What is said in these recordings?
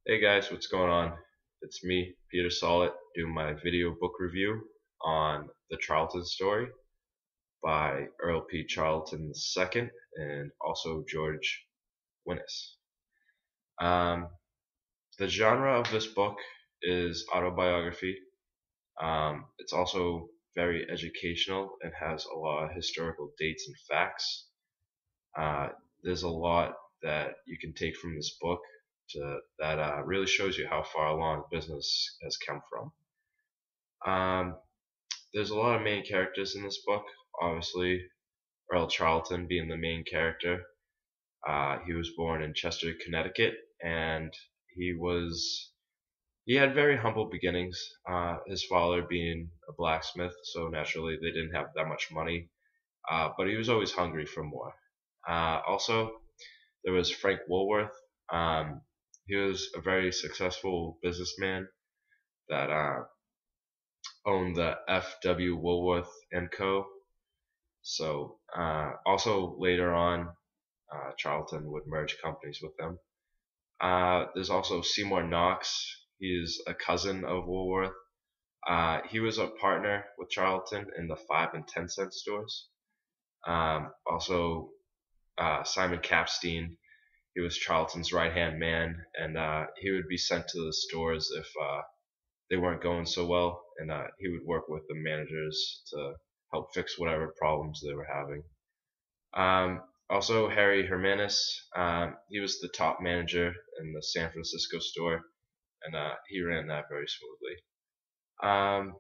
Hey guys, what's going on? It's me, Peter Sawlit, doing my video book review on The Charlton Story by Earl P. Charlton II and also George Winnis. Um, the genre of this book is autobiography. It's also very educational and has a lot of historical dates and facts. Uh, there's a lot that you can take from this book that really shows you how far along business has come from. Um, there's a lot of main characters in this book. Obviously, Earl Charlton being the main character. He was born in Chester, Connecticut, and he had very humble beginnings. His father being a blacksmith, so naturally they didn't have that much money. But he was always hungry for more. Also, there was Frank Woolworth. Um, he was a very successful businessman that owned the F.W. Woolworth and Co. So also later on, Charlton would merge companies with them. There's also Seymour Knox. He's a cousin of Woolworth. He was a partner with Charlton in the 5 and 10 cent stores. Also, Simon Capstein. He was Charlton's right-hand man, and he would be sent to the stores if they weren't going so well, and he would work with the managers to help fix whatever problems they were having. Also, Harry Hermanis, he was the top manager in the San Francisco store, and he ran that very smoothly. Um,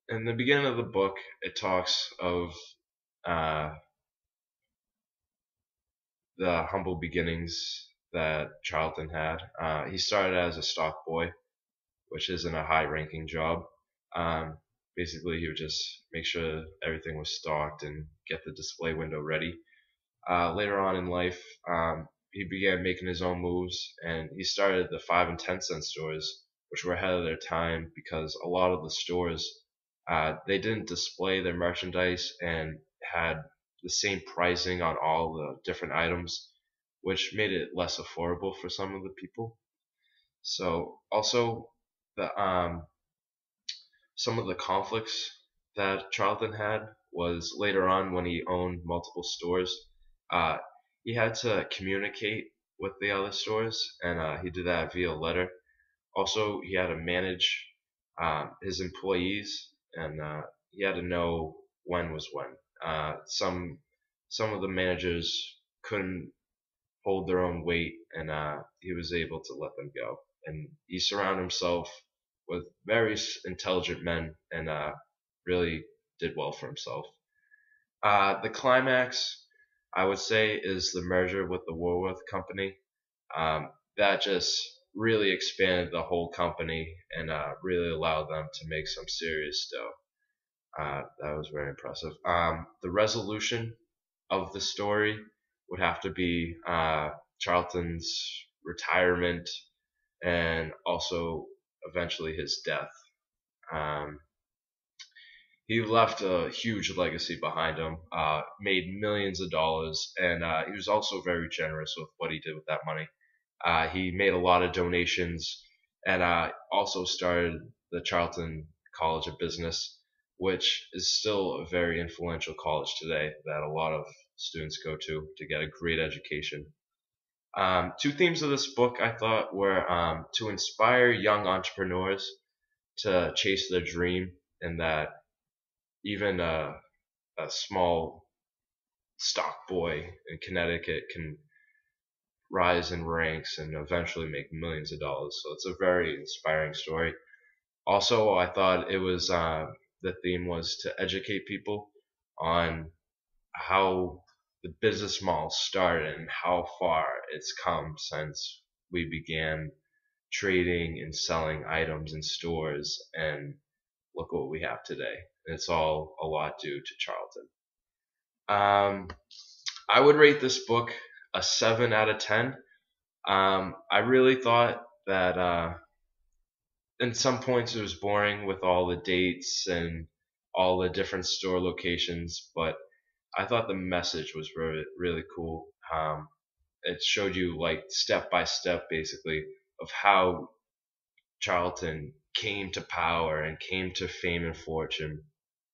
in the beginning of the book, it talks of uh, the humble beginnings that Charlton had. He started as a stock boy, which isn't a high-ranking job. Um, Basically, he would just make sure everything was stocked and get the display window ready. Later on in life, he began making his own moves, and he started the 5 and 10 cent stores, which were ahead of their time because a lot of the stores they didn't display their merchandise and had the same pricing on all the different items, which made it less affordable for some of the people. So also the some of the conflicts that Charlton had was later on when he owned multiple stores. Uh, he had to communicate with the other stores, and he did that via letter. Also, he had to manage his employees, and he had to know when was when. Some of the managers couldn't hold their own weight, and he was able to let them go. And he surrounded himself with very intelligent men, and really did well for himself. The climax, I would say, is the merger with the Woolworth Company. That just really expanded the whole company and really allowed them to make some serious dough. That was very impressive. The resolution of the story would have to be Charlton's retirement and also eventually his death. Um, he left a huge legacy behind him, made millions of dollars, and he was also very generous with what he did with that money. He made a lot of donations and also started the Charlton College of Business, which is still a very influential college today that a lot of students go to get a great education. Two themes of this book I thought were to inspire young entrepreneurs to chase their dream, and that even a small stock boy in Connecticut can rise in ranks and eventually make millions of dollars. So it's a very inspiring story. Also, I thought it was the theme was to educate people on how the business model started and how far it's come since we began trading and selling items in stores, and look what we have today. It's all a lot due to Charlton. Um, I would rate this book a 7 out of 10. I really thought that in some points it was boring with all the dates and all the different store locations, but I thought the message was really, really cool. It showed you like step by step basically of how Charlton came to power and came to fame and fortune,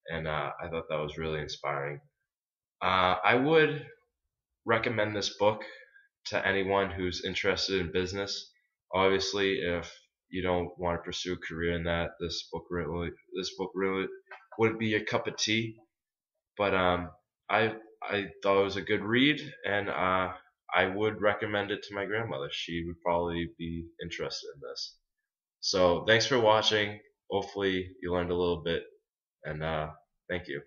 and I thought that was really inspiring. I would recommend this book to anyone who's interested in business. Obviously, if you don't want to pursue a career in that, this book really wouldn't be your cup of tea. But I thought it was a good read, and I would recommend it to my grandmother. She would probably be interested in this. So thanks for watching. Hopefully you learned a little bit, and thank you.